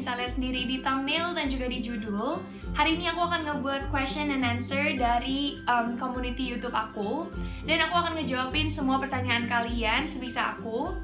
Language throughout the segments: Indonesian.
bisa lihat sendiri di thumbnail dan juga di judul, hari ini aku akan ngebuat question and answer dari community YouTube aku. Dan aku akan ngejawabin semua pertanyaan kalian sebisa aku.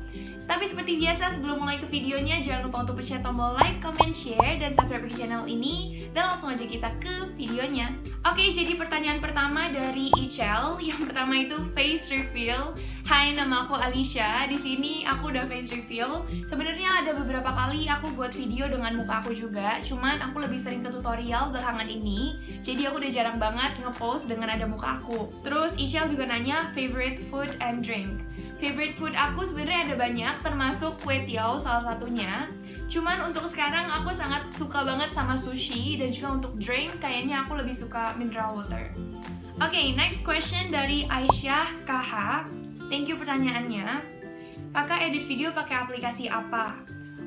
Tapi seperti biasa, sebelum mulai ke videonya, jangan lupa untuk pencet tombol like, comment, share, dan subscribe ke channel ini. Dan langsung aja kita ke videonya. Oke, jadi pertanyaan pertama dari Ichel. Yang pertama itu face reveal. Hai, nama aku Alicia. Di sini aku udah face reveal. Sebenarnya ada beberapa kali aku buat video dengan muka aku juga. Cuman aku lebih sering ke tutorial belakangan ini. Jadi aku udah jarang banget ngepost dengan ada muka aku. Terus Ichel juga nanya favorite food and drink. Favorite food aku sebenarnya ada banyak, termasuk kue tiaw salah satunya. Cuman untuk sekarang aku sangat suka banget sama sushi, dan juga untuk drink kayaknya aku lebih suka mineral water. Oke, next question dari Aisyah KH. Thank you pertanyaannya. Kakak edit video pakai aplikasi apa?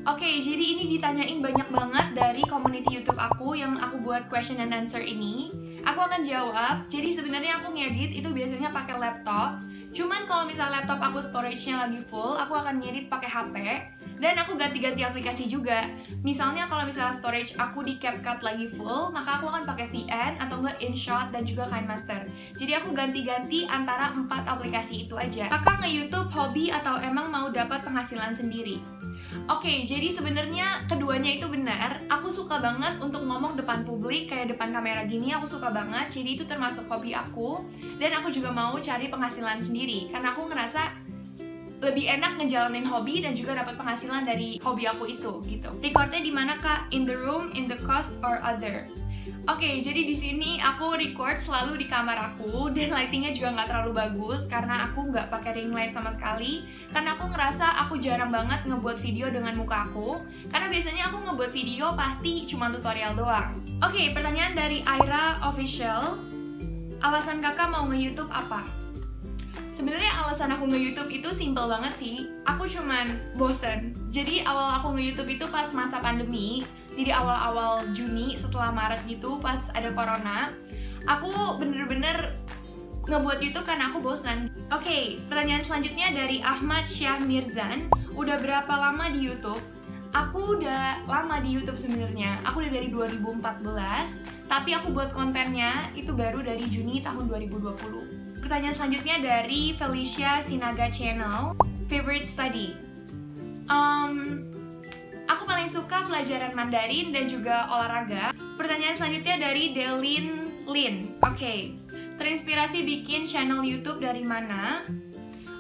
Oke, jadi ini ditanyain banyak banget dari community YouTube aku yang aku buat question and answer ini. Aku akan jawab. Jadi sebenarnya aku ngedit itu biasanya pakai laptop. Cuman kalau misalnya laptop aku storage-nya lagi full, aku akan ngedit pakai HP. Dan aku ganti-ganti aplikasi juga. Misalnya kalau misalnya storage aku di CapCut lagi full, maka aku akan pakai VN atau enggak InShot dan juga KineMaster. Jadi aku ganti-ganti antara 4 aplikasi itu aja. Kakak nge-YouTube hobi atau emang mau dapat penghasilan sendiri? Oke, jadi sebenarnya keduanya itu benar. Aku suka banget untuk ngomong depan publik, kayak depan kamera gini, aku suka banget. Jadi itu termasuk hobi aku. Dan aku juga mau cari penghasilan sendiri, karena aku ngerasa lebih enak ngejalanin hobi dan juga dapat penghasilan dari hobi aku itu, gitu. Recordnya di mana kak? In the room, in the cost, or other? Oke, jadi di sini aku record selalu di kamar aku, dan lightingnya juga nggak terlalu bagus karena aku nggak pakai ring light sama sekali. Karena aku ngerasa aku jarang banget ngebuat video dengan muka aku, karena biasanya aku ngebuat video pasti cuma tutorial doang. Oke, pertanyaan dari Aira Official. Alasan kakak mau nge-YouTube apa? Sebenarnya alasan aku nge-YouTube itu simple banget sih. Aku cuman bosen. Jadi awal aku nge-YouTube itu pas masa pandemi. Jadi awal-awal Juni setelah Maret gitu pas ada corona. Aku bener-bener ngebuat YouTube karena aku bosan. Oke, pertanyaan selanjutnya dari Ahmad Syah Mirzan. Udah berapa lama di YouTube? Aku udah lama di YouTube sebenarnya. Aku udah dari 2014, tapi aku buat kontennya itu baru dari Juni tahun 2020. Pertanyaan selanjutnya dari Felicia Sinaga Channel. Favorite study? Aku paling suka pelajaran Mandarin dan juga olahraga. Pertanyaan selanjutnya dari Delin Lin. Oke, terinspirasi bikin channel YouTube dari mana?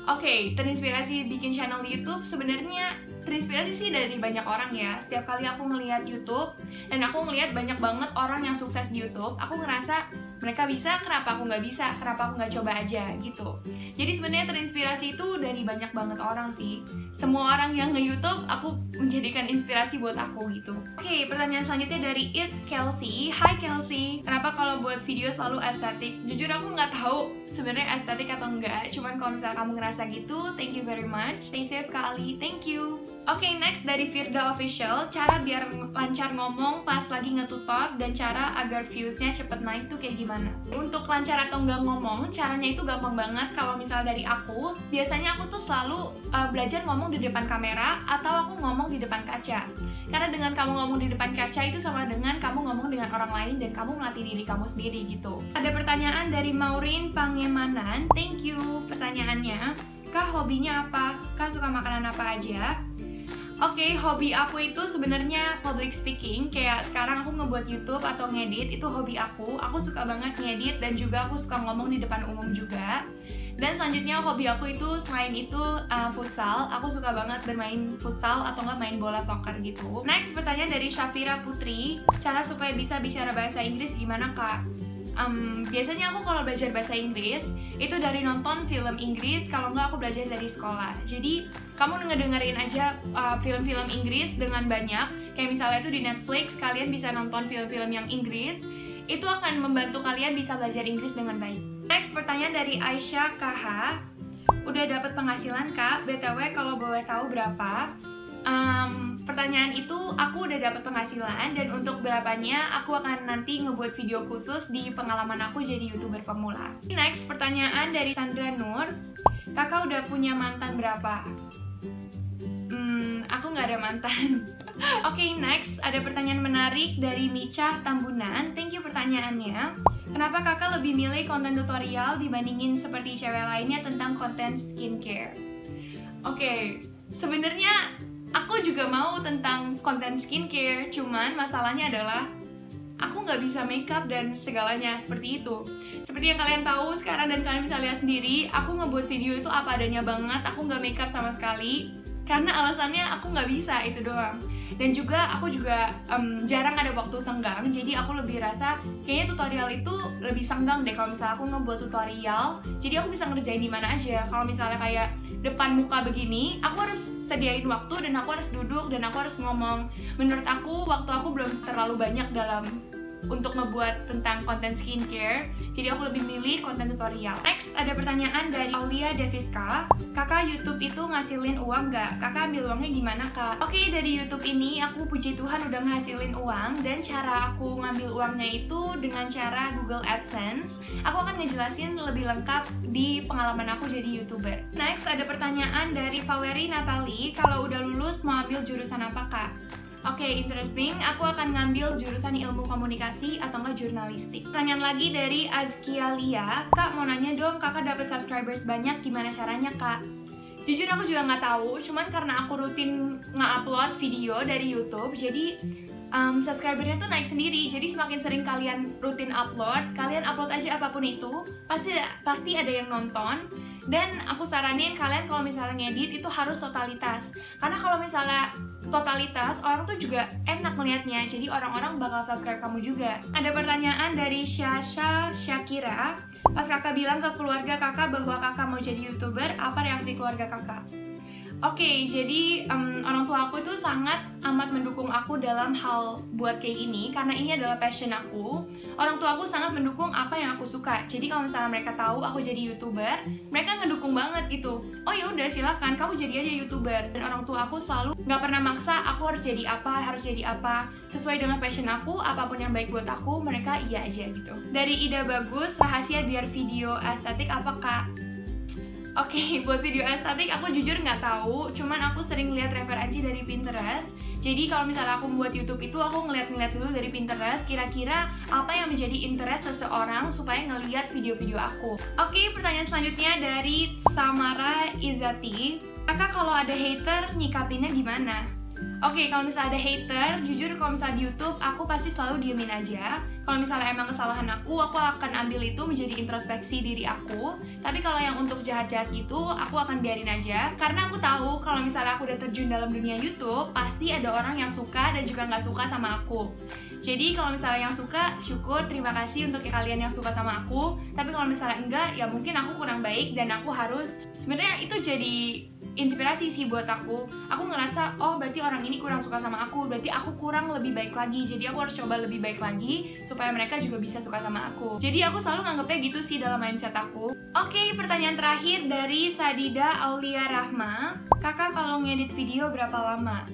Oke, terinspirasi bikin channel YouTube sebenarnya terinspirasi sih dari banyak orang ya. Setiap kali aku ngelihat YouTube dan aku ngelihat banyak banget orang yang sukses di YouTube, aku ngerasa mereka bisa, kenapa aku nggak bisa? Kenapa aku nggak coba aja gitu. Jadi sebenarnya terinspirasi itu dari banyak banget orang sih. Semua orang yang nge-YouTube aku menjadikan inspirasi buat aku gitu. Oke, pertanyaan selanjutnya dari It's Kelsey. Hai Kelsey, kenapa kalau buat video selalu estetik? Jujur aku nggak tahu sebenarnya estetik atau enggak. Cuman kalau misalnya kamu ngerasa gitu, thank you very much. Stay safe Kak Ali, thank you. Oke, next dari Firda Official. Cara biar lancar ngomong pas lagi nge-tutor dan cara agar viewsnya cepet naik tuh kayak gimana? Untuk lancar atau enggak ngomong, caranya itu gampang banget. Kalau misalnya dari aku, biasanya aku tuh selalu belajar ngomong di depan kamera atau aku ngomong di depan kaca. Karena dengan kamu ngomong di depan kaca itu sama dengan kamu ngomong dengan orang lain dan kamu melatih diri kamu sendiri gitu. Ada pertanyaan dari Maureen Pangemanan. Thank you pertanyaannya. Kak, hobinya apa? Kak, suka makanan apa aja? Oke, hobi aku itu sebenarnya public speaking. Kayak sekarang aku ngebuat YouTube atau ngedit, itu hobi aku. Aku suka banget ngedit dan juga aku suka ngomong di depan umum juga. Dan selanjutnya hobi aku itu selain itu futsal. Aku suka banget bermain futsal atau nggak main bola soccer gitu. Next, pertanyaan dari Syafira Putri. Cara supaya bisa bicara bahasa Inggris gimana kak? Biasanya aku kalau belajar bahasa Inggris itu dari nonton film Inggris, kalau nggak aku belajar dari sekolah. Jadi kamu ngedengerin aja film-film Inggris dengan banyak. Kayak misalnya itu di Netflix, kalian bisa nonton film-film yang Inggris. Itu akan membantu kalian bisa belajar Inggris dengan baik. Next, pertanyaan dari Aisyah KH. Udah dapat penghasilan kak? BTW kalau boleh tahu berapa? Pertanyaan itu aku udah dapat penghasilan dan untuk berapanya aku akan nanti ngebuat video khusus di pengalaman aku jadi YouTuber pemula. Next, pertanyaan dari Sandra Nur. Kakak udah punya mantan berapa? Aku nggak nggak ada mantan. Oke, next ada pertanyaan menarik dari Mica Tambunan. Thank you pertanyaannya. Kenapa kakak lebih milih konten tutorial dibandingin seperti cewek lainnya tentang konten skincare? Oke, sebenarnya aku juga mau tentang konten skincare, cuman masalahnya adalah aku nggak bisa makeup dan segalanya seperti itu. Seperti yang kalian tahu sekarang dan kalian bisa lihat sendiri, aku ngebuat video itu apa adanya banget, aku nggak makeup sama sekali. Karena alasannya aku nggak bisa, itu doang. Dan juga aku juga jarang ada waktu senggang, jadi aku lebih rasa kayaknya tutorial itu lebih senggang deh kalau misalnya aku ngebuat tutorial. Jadi aku bisa ngerjain di mana aja. Kalau misalnya kayak depan muka begini, aku harus sediain waktu dan aku harus duduk dan aku harus ngomong. Menurut aku waktu aku belum terlalu banyak dalam untuk ngebuat tentang konten skincare, jadi aku lebih milih konten tutorial. Next, ada pertanyaan dari Aulia Deviska. Kakak, YouTube itu ngasilin uang nggak? Kakak ambil uangnya gimana, Kak? Oke, dari YouTube ini aku puji Tuhan udah ngasilin uang, dan cara aku ngambil uangnya itu dengan cara Google AdSense. Aku akan ngejelasin lebih lengkap di pengalaman aku jadi YouTuber. Next, ada pertanyaan dari Valerie Natali. Kalau udah lulus mau ambil jurusan apa, Kak? Oke, interesting. Aku akan ngambil jurusan ilmu komunikasi atau enggak jurnalistik. Pertanyaan lagi dari Azkia Lia. Kak, mau nanya dong, kakak dapat subscribers banyak, gimana caranya, Kak? Jujur aku juga nggak tahu, cuman karena aku rutin nge-upload video dari YouTube, jadi subscribernya tuh naik sendiri. Jadi semakin sering kalian rutin upload, kalian upload aja apapun itu, pasti ada yang nonton. Dan aku saranin kalian kalau misalnya ngedit itu harus totalitas. Karena kalau misalnya totalitas, orang tuh juga enak melihatnya, jadi orang-orang bakal subscribe kamu juga. Ada pertanyaan dari Syasha Syakira. Pas kakak bilang ke keluarga kakak bahwa kakak mau jadi YouTuber, apa reaksi keluarga kakak? Oke, jadi orang tua aku itu sangat amat mendukung aku dalam hal buat kayak gini, karena ini adalah passion aku. Orang tua aku sangat mendukung apa yang aku suka. Jadi kalau misalnya mereka tahu aku jadi YouTuber, mereka ngedukung banget gitu. Oh ya udah, silakan kamu jadi aja YouTuber. Dan orang tua aku selalu nggak pernah maksa aku harus jadi apa, sesuai dengan passion aku, apapun yang baik buat aku, mereka iya aja gitu. Dari Ida Bagus, rahasia biar video estetik apa, Kak? Oke, buat video estetik aku jujur nggak tahu, cuman aku sering lihat referensi dari Pinterest. Jadi kalau misalnya aku membuat YouTube itu aku ngeliat-ngeliat dulu dari Pinterest, kira-kira apa yang menjadi interest seseorang supaya ngeliat video-video aku. Oke, pertanyaan selanjutnya dari Samara Izati. Kakak, kalau ada hater nyikapinnya gimana? Oke, kalau misalnya ada hater, jujur kalau misalnya di YouTube aku pasti selalu diemin aja. Kalau misalnya emang kesalahan aku akan ambil itu menjadi introspeksi diri aku. Tapi kalau yang untuk jahat-jahat itu, aku akan biarin aja. Karena aku tahu kalau misalnya aku udah terjun dalam dunia YouTube, pasti ada orang yang suka dan juga nggak suka sama aku. Jadi kalau misalnya yang suka, syukur, terima kasih untuk kalian yang suka sama aku. Tapi kalau misalnya enggak, ya mungkin aku kurang baik dan aku harus, sebenarnya itu jadi inspirasi sih buat aku. Aku ngerasa, oh berarti orang ini kurang suka sama aku, berarti aku kurang lebih baik lagi. Jadi aku harus coba lebih baik lagi supaya mereka juga bisa suka sama aku. Jadi aku selalu nganggepnya gitu sih dalam mindset aku. Oke, pertanyaan terakhir dari Sadida Aulia Rahma. Kakak, kalau ngedit video berapa lama?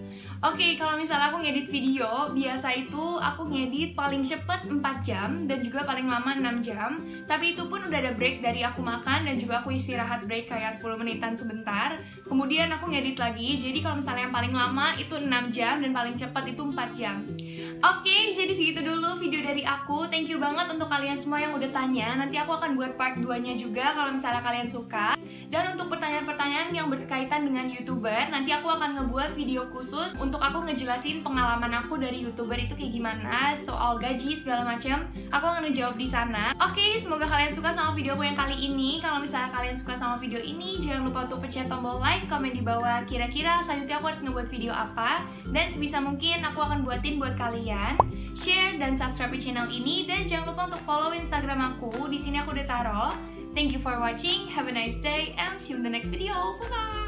Oke, kalau misalnya aku ngedit video, biasa itu aku ngedit paling cepet 4 jam dan juga paling lama 6 jam. Tapi itu pun udah ada break dari aku makan dan juga aku istirahat break kayak 10 menitan sebentar. Kemudian aku ngedit lagi, jadi kalau misalnya yang paling lama itu 6 jam dan paling cepat itu 4 jam. Oke, jadi segitu dulu video dari aku. Thank you banget untuk kalian semua yang udah tanya. Nanti aku akan buat part 2-nya juga kalau misalnya kalian suka. Dan untuk pertanyaan-pertanyaan yang berkaitan dengan YouTuber, nanti aku akan ngebuat video khusus untuk aku ngejelasin pengalaman aku dari YouTuber itu kayak gimana, soal gaji segala macam. Aku akan ngejawab di sana. Oke, semoga kalian suka sama videoku yang kali ini. Kalau misalnya kalian suka sama video ini, jangan lupa untuk pencet tombol like, komen di bawah kira-kira selanjutnya aku harus ngebuat video apa. Dan sebisa mungkin aku akan buatin buat kalian. Share dan subscribe channel ini, dan jangan lupa untuk follow Instagram aku. Di sini aku udah taruh. Thank you for watching, have a nice day, and see you in the next video. Bye-bye!